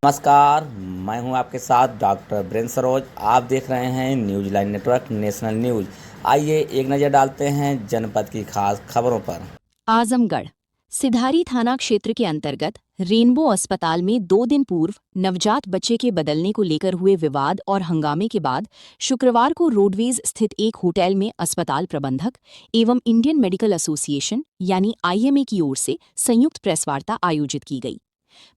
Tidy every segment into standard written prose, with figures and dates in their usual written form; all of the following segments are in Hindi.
नमस्कार, मैं हूं आपके साथ डॉक्टर ब्रेन सरोज। आप देख रहे हैं news line network national news. आइए एक नज़र डालते हैं जनपद की खास खबरों पर। आजमगढ़ सिधारी थाना क्षेत्र के अंतर्गत रेनबो अस्पताल में 2 दिन पूर्व नवजात बच्चे के बदलने को लेकर हुए विवाद और हंगामे के बाद शुक्रवार को रोडवेज स्थित एक होटल में अस्पताल प्रबंधक एवं इंडियन मेडिकल एसोसिएशन यानी आईएमए की ओर से संयुक्त प्रेस वार्ता आयोजित की गई।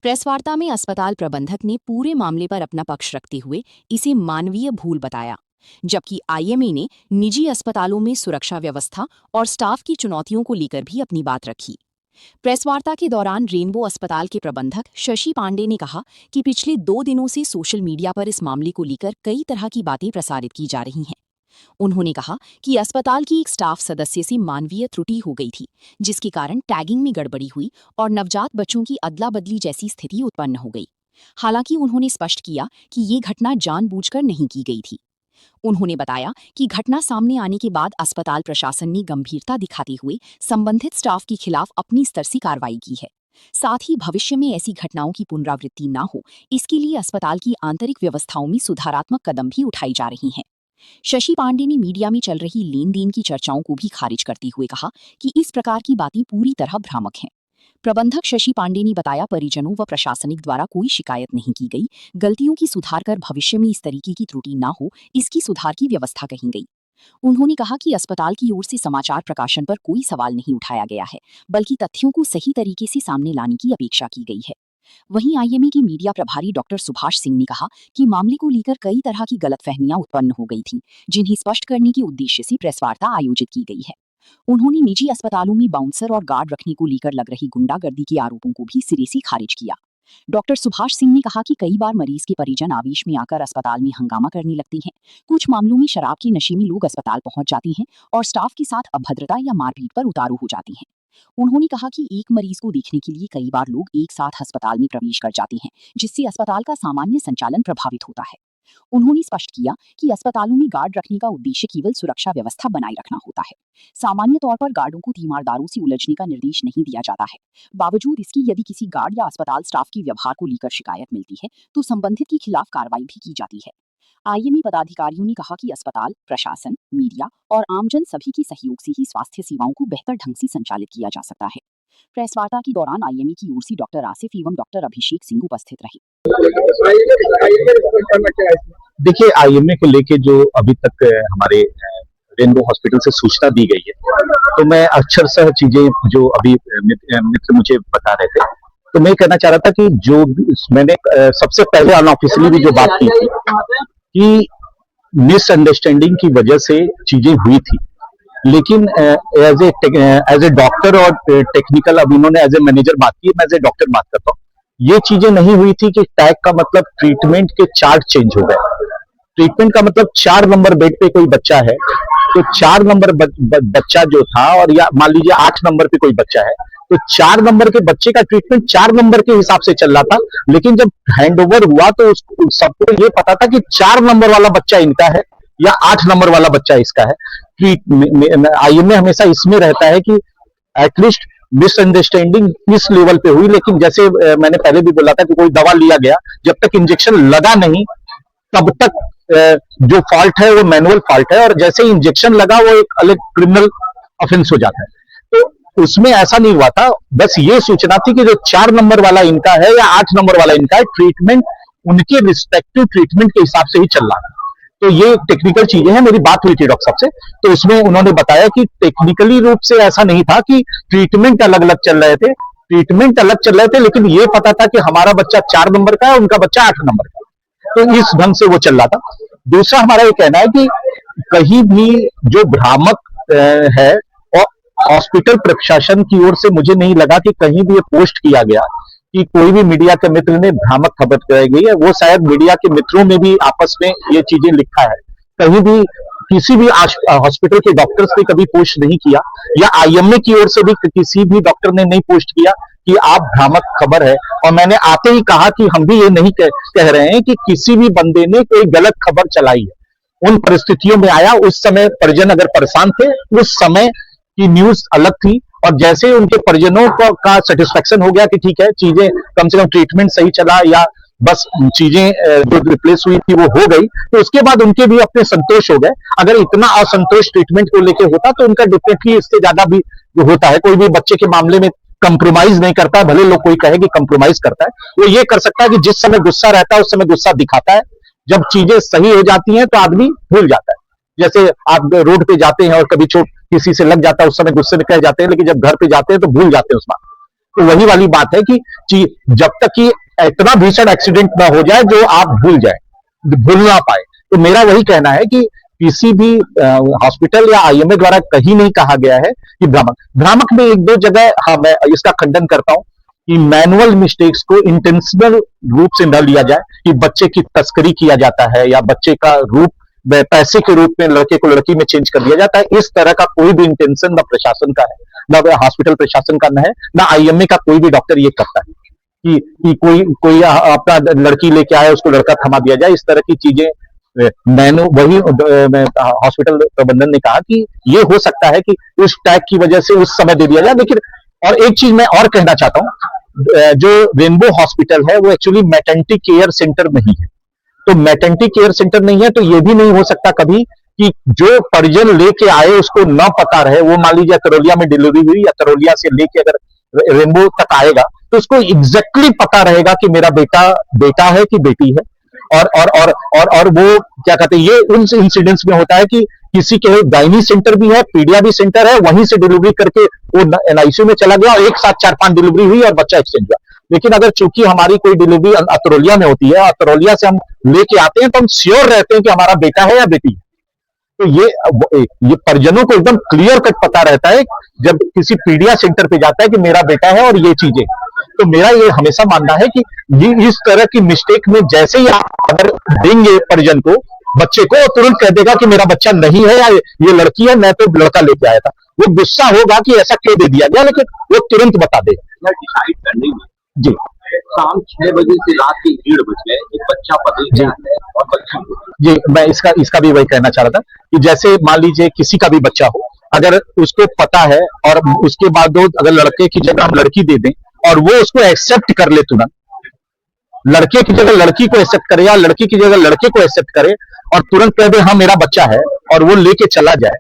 प्रेस वार्ता में अस्पताल प्रबंधक ने पूरे मामले पर अपना पक्ष रखते हुए इसे मानवीय भूल बताया, जबकि आईएमए ने निजी अस्पतालों में सुरक्षा व्यवस्था और स्टाफ की चुनौतियों को लेकर भी अपनी बात रखी। प्रेस वार्ता के दौरान रेनबो अस्पताल के प्रबंधक शशि पांडे ने कहा कि पिछले 2 दिनों से सोशल मीडिया पर इस मामले को लेकर कई तरह की बातें प्रसारित की जा रही हैं। उन्होंने कहा कि अस्पताल की एक स्टाफ सदस्य से मानवीय त्रुटि हो गई थी, जिसके कारण टैगिंग में गड़बड़ी हुई और नवजात बच्चों की अदला बदली जैसी स्थिति उत्पन्न हो गई। हालांकि उन्होंने स्पष्ट किया कि ये घटना जानबूझकर नहीं की गई थी। उन्होंने बताया कि घटना सामने आने के बाद अस्पताल प्रशासन ने गंभीरता दिखाते हुए संबंधित स्टाफ के खिलाफ अपनी स्तर से कार्रवाई की है। साथ ही भविष्य में ऐसी घटनाओं की पुनरावृत्ति न हो, इसके लिए अस्पताल की आंतरिक व्यवस्थाओं में सुधारात्मक कदम भी उठाई जा रही हैं। शशि पांडे ने मीडिया में चल रही लेन देन की चर्चाओं को भी खारिज करते हुए कहा कि इस प्रकार की बातें पूरी तरह भ्रामक हैं। प्रबंधक शशि पांडे ने बताया, परिजनों व प्रशासनिक द्वारा कोई शिकायत नहीं की गई। गलतियों की सुधार कर भविष्य में इस तरीके की त्रुटि न हो, इसकी सुधार की व्यवस्था कही गई। उन्होंने कहा कि अस्पताल की ओर से समाचार प्रकाशन पर कोई सवाल नहीं उठाया गया है, बल्कि तथ्यों को सही तरीके से सामने लाने की अपेक्षा की गई है। वहीं आईएमए के मीडिया प्रभारी डॉक्टर सुभाष सिंह ने कहा कि मामले को लेकर कई तरह की गलतफहमियां उत्पन्न हो गई थीं, जिन्हें स्पष्ट करने के उद्देश्य से प्रेस वार्ता आयोजित की गई है। उन्होंने निजी अस्पतालों में बाउंसर और गार्ड रखने को लेकर लग रही गुंडागर्दी के आरोपों को भी सिरे से खारिज किया। डॉक्टर सुभाष सिंह ने कहा कि कई बार मरीज के परिजन आवेश में आकर अस्पताल में हंगामा करने लगते हैं। कुछ मामलों में शराब के नशे में लोग अस्पताल पहुंच जाते हैं और स्टाफ के साथ अभद्रता या मारपीट पर उतारू हो जाती हैं। उन्होंने कहा कि एक मरीज को देखने के लिए कई बार लोग एक साथ अस्पताल में प्रवेश कर जाते हैं, जिससे अस्पताल का सामान्य संचालन प्रभावित होता है। उन्होंने स्पष्ट किया कि अस्पतालों में गार्ड रखने का उद्देश्य केवल सुरक्षा व्यवस्था बनाए रखना होता है। सामान्य तौर पर गार्डों को तीमारदारों से उलझने का निर्देश नहीं दिया जाता है। बावजूद इसकी यदि किसी गार्ड या अस्पताल स्टाफ के व्यवहार को लेकर शिकायत मिलती है तो संबंधित के खिलाफ कार्रवाई भी की जाती है। आईएमए पदाधिकारियों ने कहा कि अस्पताल, प्रशासन, मीडिया और आमजन सभी के सहयोग से ही स्वास्थ्य सेवाओं को बेहतर ढंग से संचालित किया जा सकता है। प्रेस वार्ता के दौरान आईएमए की ओर से डॉक्टर आसिफ एवं डॉक्टर अभिषेक सिंह उपस्थित रहे। देखिए, आईएमए को लेके जो अभी तक हमारे रेनबो हॉस्पिटल से सूचना दी गई है, तो मैं अक्षरशः चीजें जो अभी मित्र मुझे बता रहे थे, तो मैं कहना चाह रहा था कि जो मैंने सबसे पहले अनऑफिशियली भी जो बात की थी कि मिसअंडरस्टैंडिंग की वजह से चीजें हुई थी, लेकिन एज ए डॉक्टर और टेक्निकल, अब इन्होंने एज ए मैनेजर बात की, मैं एज ए डॉक्टर बात करता हूँ। ये चीजें नहीं हुई थी कि टैग का मतलब ट्रीटमेंट के चार्ट चेंज हो गए। ट्रीटमेंट का मतलब 4 नंबर बेड पे कोई बच्चा है तो 4 नंबर बच्चा जो था, और या मान लीजिए 8 नंबर पे कोई बच्चा है तो 4 नंबर के बच्चे का ट्रीटमेंट 4 नंबर के हिसाब से चल रहा था। लेकिन जब हैंडओवर हुआ तो सबको ये पता था कि 4 नंबर वाला बच्चा इनका है या 8 नंबर वाला बच्चा इसका है। आईएमए हमेशा इसमें रहता है कि एटलीस्ट मिसअंडरस्टैंडिंग इस लेवल पे हुई, लेकिन जैसे मैंने पहले भी बोला था कि कोई दवा लिया गया, जब तक इंजेक्शन लगा नहीं तब तक जो फॉल्ट है वो मैनुअल फॉल्ट है, और जैसे इंजेक्शन लगा वो एक अलग क्रिमिनल ऑफेंस हो जाता है। तो उसमें ऐसा नहीं हुआ था, बस ये सूचना थी कि जो 4 नंबर वाला इनका है या 8 नंबर वाला इनका है, ट्रीटमेंट उनके रिस्पेक्टिव ट्रीटमेंट के हिसाब से ही चल रहा था। तो ये टेक्निकल चीजें हैं। मेरी बात हुई थी डॉक्टर साहब से, तो उसमें उन्होंने बताया कि टेक्निकली रूप से ऐसा नहीं था कि ट्रीटमेंट अलग अलग चल रहे थे, ट्रीटमेंट अलग चल रहे थे, लेकिन ये पता था कि हमारा बच्चा 4 नंबर का है, उनका बच्चा 8 नंबर का, तो इस ढंग से वो चल रहा था। दूसरा हमारा ये कहना है कि कहीं भी जो भ्रामक है, और हॉस्पिटल प्रशासन की ओर से मुझे नहीं लगा कि कहीं भी ये पोस्ट किया गया कि कोई भी मीडिया के मित्र ने भ्रामक खबर कराई गई है। वो शायद मीडिया के मित्रों में भी आपस में ये चीजें लिखा है, कहीं भी किसी भी हॉस्पिटल के डॉक्टर्स ने कभी पोस्ट नहीं किया, या आईएमए की ओर से भी किसी भी डॉक्टर ने नहीं पोस्ट किया कि आप भ्रामक खबर है। और मैंने आते ही कहा कि हम भी ये नहीं कह रहे हैं कि किसी भी बंदे ने कोई गलत खबर चलाई है। उन परिस्थितियों में आया, उस समय परिजन अगर परेशान थे, उस समय की न्यूज अलग थी, और जैसे उनके परिजनों का सेटिस्फेक्शन हो गया कि ठीक है, चीजें कम से कम ट्रीटमेंट सही चला या बस चीजें जो रिप्लेस हुई थी वो हो गई, तो उसके बाद उनके भी अपने संतोष हो गए। अगर इतना असंतोष ट्रीटमेंट को लेके होता तो उनका डेफिनेटली इससे ज्यादा भी होता है। कोई भी बच्चे के मामले में कंप्रोमाइज नहीं करता है, भले लोग कोई कहे कि कंप्रोमाइज करता है, वो ये कर सकता है कि जिस समय गुस्सा रहता है उस समय गुस्सा दिखाता है, जब चीजें सही हो जाती हैं तो आदमी भूल जाता है। जैसे आप रोड पे जाते हैं और कभी चोट किसी से लग जाता है, उस समय गुस्से में कह जाते हैं, लेकिन जब घर पे जाते हैं तो भूल जाते हैं उस बात। तो वही वाली बात है कि जब तक कि इतना भीषण एक्सीडेंट ना हो जाए जो आप भूल ना पाए। तो मेरा वही कहना है कि किसी भी हॉस्पिटल या आईएमए द्वारा कहीं नहीं कहा गया है कि भ्रामक में एक दो जगह, हाँ मैं इसका खंडन करता हूं कि मैनुअल मिस्टेक्स को इंटेंशनल रूप से न लिया जाए, कि बच्चे की तस्करी किया जाता है या बच्चे का रूप पैसे के रूप में लड़के को लड़की में चेंज कर दिया जाता है। इस तरह का कोई भी इंटेंशन न प्रशासन का है, न हॉस्पिटल प्रशासन का है, न आईएमए का कोई भी डॉक्टर ये करता है कि कोई अपना लड़की लेके आया उसको लड़का थमा दिया जाए। इस तरह की चीजें वही हॉस्पिटल प्रबंधन ने कहा कि ये हो सकता है कि उस टैग की वजह से उस समय दे दिया जाए। लेकिन और एक चीज मैं और कहना चाहता हूं, जो रेनबो हॉस्पिटल है वो एक्चुअली मैटरनिटी केयर सेंटर नहीं है। तो मैटरनिटी केयर सेंटर नहीं है तो ये भी नहीं हो सकता कभी कि जो परिजन लेके आए उसको न पता रहे। वो मान लीजिए करौलिया में डिलीवरी हुई या करौलिया से लेके अगर रेनबो तक आएगा तो उसको एग्जैक्टली पता रहेगा कि मेरा बेटा है कि बेटी है। और वो क्या कहते हैं, ये उन इंसिडेंट्स में होता है कि किसी के गायनी सेंटर भी है, पीडिया भी सेंटर है, वहीं से डिलीवरी करके वो एनआईसीयू में चला गया और एक साथ 4-5 डिलीवरी हुई और बच्चा एक्सचेंज हुआ। लेकिन अगर चूंकि हमारी कोई डिलीवरी अतरौलिया में होती है, अतरौलिया से हम लेके आते हैं तो हम श्योर रहते हैं कि हमारा बेटा है या बेटी है। तो ये परिजनों को एकदम क्लियर कट पता रहता है जब किसी पीडिया सेंटर पे जाता है कि मेरा बेटा है और ये चीजें। तो मेरा ये हमेशा मानना है कि ये इस तरह की मिस्टेक में जैसे ही आप अगर देंगे परिजन को, बच्चे को तुरंत कह देगा कि मेरा बच्चा नहीं है या ये लड़की है, मैं तो लड़का लेके आया था। वो गुस्सा होगा कि ऐसा क्यों दे दिया गया, लेकिन वो तुरंत बता देगा। डिसाइड करने में जी शाम 6 बजे से रात के 1:30 बजे एक बच्चा बदल गया है और बच्ची जी मैं इसका भी वही कहना चाह रहा था कि जैसे मान लीजिए किसी का भी बच्चा हो, अगर उसको पता है और उसके बाद अगर लड़के की जगह हम लड़की दे दें और वो उसको एक्सेप्ट कर ले, तुरंत लड़के की जगह लड़की को एक्सेप्ट करे या लड़की की जगह लड़के को एक्सेप्ट करे और तुरंत कह दे हाँ मेरा बच्चा है और वो लेके चला जाए,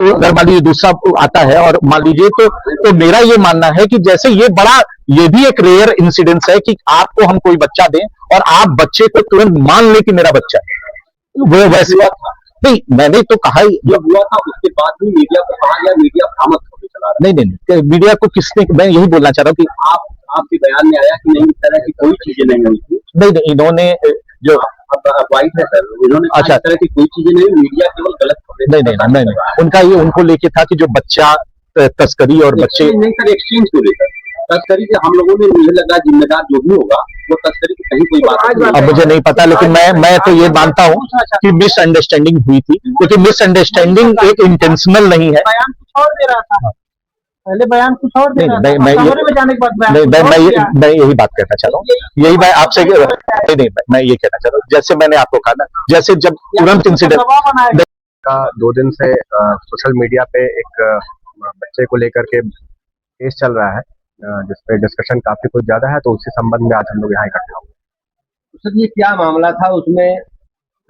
तो अगर मान लीजिए दूसरा आता है और मान लीजिए तो मेरा ये मानना है कि जैसे ये भी एक रेयर इंसिडेंस है कि आपको हम कोई बच्चा दें और आप बच्चे को तुरंत मान ले कि मेरा बच्चा है, वो वैसे नहीं, मैंने तो कहा जब हुआ था उसके बाद भी मीडिया को कहा गया, मीडिया भ्रामक होकर चला रहा है। नहीं, मीडिया को किसने, मैं यही बोलना चाह रहा हूँ कि आपके बयान में आया कि नहीं इस तरह की कोई चीजें नहीं हुई थी। नहीं, इन्होंने जो वाइट है सर, इन्होंने अच्छा इस तरह की कोई चीजें नहीं, मीडिया केवल गलत खबरें। नहीं, उनका ये उनको लेके था कि जो बच्चा तस्करी और बच्चे नहीं सर, एक्सचेंज को लेकर तस्करी से हम लोगों ने, मुझे लगा जिम्मेदार जो भी होगा वो तस्करी की कहीं कोई बात अब मुझे नहीं पता, लेकिन मैं तो ये मानता हूँ कि मिसअंडरस्टैंडिंग हुई थी, क्योंकि मिसअंडरस्टैंडिंग एक इंटेंशनल नहीं है। बयान कुछ और दे रहा था, पहले बयान कुछ और दे रहा था, कमरे में जाने के बाद बयान कुछ और दिया। मैं यही बात कहना चाह रहा हूँ, यही मैं आपसे नहीं मैं ये कहना चाह रहा हूँ, जैसे मैंने आपको कहा ना, जैसे जब तुरंत इंसिडेंट का 2 दिन से सोशल मीडिया पे एक बच्चे को लेकर के केस चल रहा है, जिसपे डिस्कशन काफी कुछ ज्यादा है, तो उसी संबंध में आज हम लोग यहाँ इकट्ठा हुए। सर ये क्या मामला था, उसमें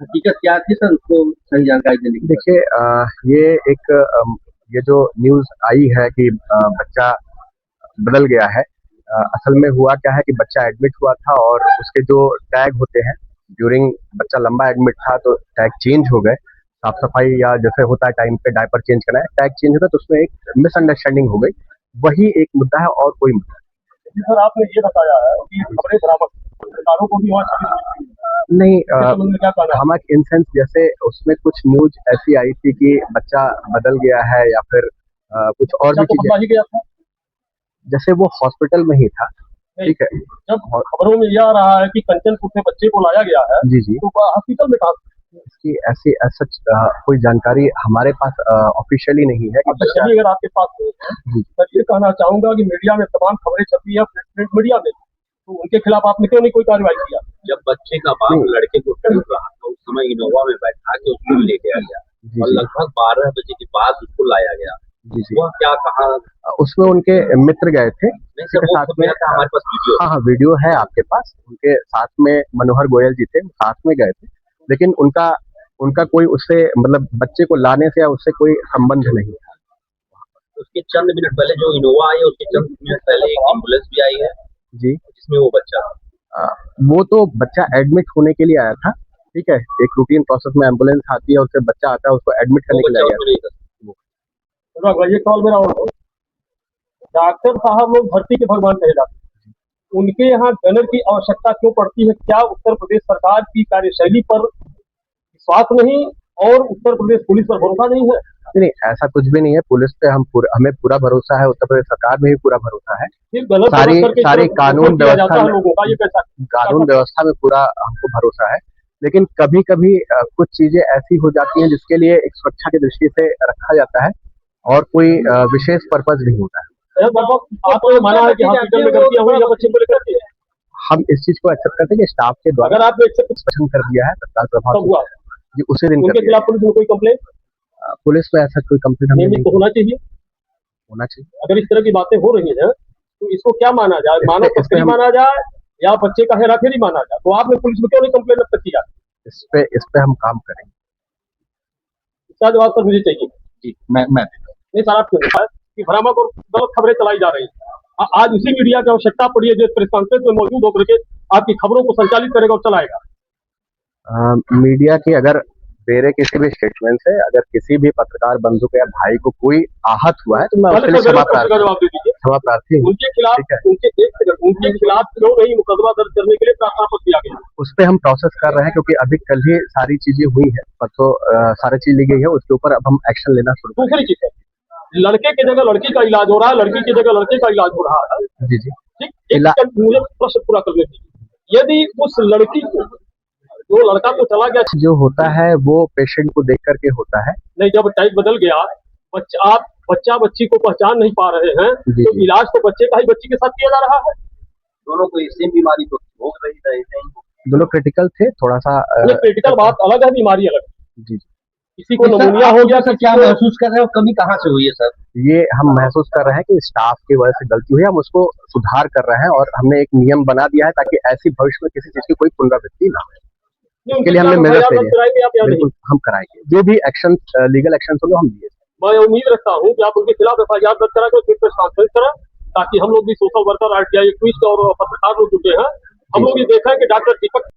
हकीकत क्या थी सर, उसको सही जानकारी देने की। देखिए ये जो न्यूज आई है कि बच्चा बदल गया है, असल में हुआ क्या है कि बच्चा एडमिट हुआ था और उसके जो टैग होते हैं, ड्यूरिंग बच्चा लंबा एडमिट था तो टैग चेंज हो गए, साफ सफाई या जैसे होता है टाइम पे डायपर चेंज करना है, टैग चेंज हो गया, तो उसमें एक मिसअंडरस्टैंडिंग हो गई, वही एक मुद्दा है और कोई मुद्दा नहीं। सर आपने ये बताया है कि खबरें बरामद सरकारों को भी नहीं, क्या कहना हमारे इन सेंस जैसे उसमें कुछ न्यूज ऐसी आई थी कि बच्चा बदल गया है या फिर कुछ और भी चीजें, जैसे वो हॉस्पिटल में ही था, ठीक है। जब खबरों में यह आ रहा है कि कंचनपुर से बच्चे को लाया गया है, जी तो हॉस्पिटल में कहा इसकी ऐसी सच कोई जानकारी हमारे पास ऑफिशियली नहीं है। अगर आपके पास मैं ये कहना चाहूंगा कि मीडिया में तमाम खबरें छपी है, प्रिंट मीडिया में, तो उनके खिलाफ आपने क्यों नहीं कोई कार्रवाई किया? जब बच्चे का बाप लड़के को ढूंढ रहा था, उस समय इनोवा में बैठा के उसको लेके आ गया और लगभग 12 बजे के बाद उसको लाया गया, वह क्या कहा? उसमें उनके मित्र गए थे, उसी के वो साथ खुद में गया था, हमारे पास वीडियो है। हाँ वीडियो है आपके पास, उनके साथ में मनोहर गोयल जी थे, वो साथ में गए थे, लेकिन उनका कोई उससे मतलब बच्चे को लाने से या उससे कोई संबंध नहीं था। उसके चंद मिनट पहले जो इनोवा आई है, उसके चंद मिनट पहले एक एम्बुलेंस भी आई है जी जिसमें वो बच्चा आ, वो तो बच्चा एडमिट होने के लिए आया था, ठीक है, एक रूटीन प्रोसेस में एम्बुलेंस आती है, उससे बच्चा आता है, उसको एडमिट वो करने के लिए बच्चा आया उसमें नहीं था। अनुराग, ये सवाल मेरा और है। डॉक्टर साहब लोग धरती के भगवान कहे जाते हैं, उनके यहाँ गनर की आवश्यकता क्यों पड़ती है? क्या उत्तर प्रदेश सरकार की कार्यशैली पर विश्वास नहीं और उत्तर प्रदेश पुलिस पर भरोसा नहीं है? नहीं, ऐसा कुछ भी नहीं है, पुलिस पे हमें पूरा भरोसा है, उत्तर प्रदेश सरकार में भी पूरा भरोसा है, फिर गलत सारी समझ करके सारी इस तरह कानून किया जाता व्यवस्था है में लोगों का, ये कैसा? कानून व्यवस्था में पूरा हमको भरोसा है, लेकिन कभी कभी कुछ चीजें ऐसी हो जाती हैं जिसके लिए एक सुरक्षा की दृष्टि से रखा जाता है और कोई विशेष पर्पज नहीं होता है। आपको ये माना है कि हॉस्पिटल में गलतियां हुई या बच्चे को लेकर के? हम इस चीज को एक्सेप्ट करते हैं कि स्टाफ के द्वारा अगर आपने एक्सेप्ट स्पष्ट कर दिया है तत्काल प्रभाव कब हुआ? से जी उसी दिन कर उनके दिया खिलाफ पुलिस में कोई कंप्लेन है। पुलिस में ऐसा कोई कंप्लेन हमें नियमित नहीं तो होना चाहिए। होना चाहिए। अगर इस तरह की बातें हो रही हैं तो इसको क्या माना जाए? मानव इस पे तस्करी हम- माना जाए या बच्चे का हेराफेरी माना जाए? तो आपने पुलिस में क्यों नहीं कंप्लेन अब तक किया? इस पे हम काम करेंगे। इसका जवाब सर मुझे चाहिए। जी मैं नहीं सर, आप क्यों नहीं? कि भ्रामक और गलत खबरें चलाई जा रही हैं। आज उसी मीडिया की आवश्यकता पड़ी है जो प्रेस कॉन्फ्रेंस में मौजूद होकर के आपकी खबरों को संचालित करेगा और चलाएगा। मीडिया की अगर मेरे किसी भी स्टेटमेंट से अगर किसी भी पत्रकार बंधु के या भाई को कोई आहत हुआ है तो मैं उसके लिए पहले सर का जवाब दे दीजिए। क्षमा प्रार्थी हूँ। उनके खिलाफ ठीक है। उनके खिलाफ क्यों नहीं मुकदमा दर्ज करने के लिए प्रार्थना पत्र दिया गया? उस पर हम प्रोसेस कर रहे हैं क्योंकि अभी कल ही सारी चीजें हुई है, परसों सारी चीज ली गई है, उसके ऊपर अब हम एक्शन लेना शुरू करेंगे। दूसरी चीज है, लड़के की जगह लड़की का इलाज हो रहा है, लड़की की जगह लड़के का इलाज हो रहा है। जी जी ठीक, मुझे प्रश्न पूरा करने दीजिए। यदि उस लड़की को जो लड़का तो चला गया, जो होता है वो पेशेंट को देख करके होता है। नहीं जब टाइप बदल गया, आप बच्चा बच्ची को पहचान नहीं पा रहे हैं जी, तो जी। इलाज तो बच्चे का ही बच्ची के साथ किया जा रहा है। दोनों को सेम बीमारी तो हो रही है। दोनों क्रिटिकल थे, थोड़ा सा क्रिटिकल बात अलग है, बीमारी अलग है। जी किसी को निमोनिया हो गया, सर क्या महसूस कर रहे हो, कमी कहाँ से हुई है सर? ये हम महसूस कर रहे हैं कि स्टाफ की वजह से गलती हुई है, हम उसको सुधार कर रहे हैं और हमने एक नियम बना दिया है ताकि ऐसी भविष्य में किसी चीज की कोई पुनरावृत्ति ना हो। इसके लिए हमने मेजर्स ले लिए, बिल्कुल हम कराएंगे, जो भी एक्शन लीगल एक्शन होगा हम लिए। मैं उम्मीद रखता हूँ कि आप उनके खिलाफ FIR दर्ज करा के प्रेस कॉन्फ्रेंस करें ताकि हम लोग भी सोशल वर्कर, RTI एक्टिविस्ट और पत्रकार लोग जुटे हैं, हम लोग ये देखा है कि डॉक्टर दीपक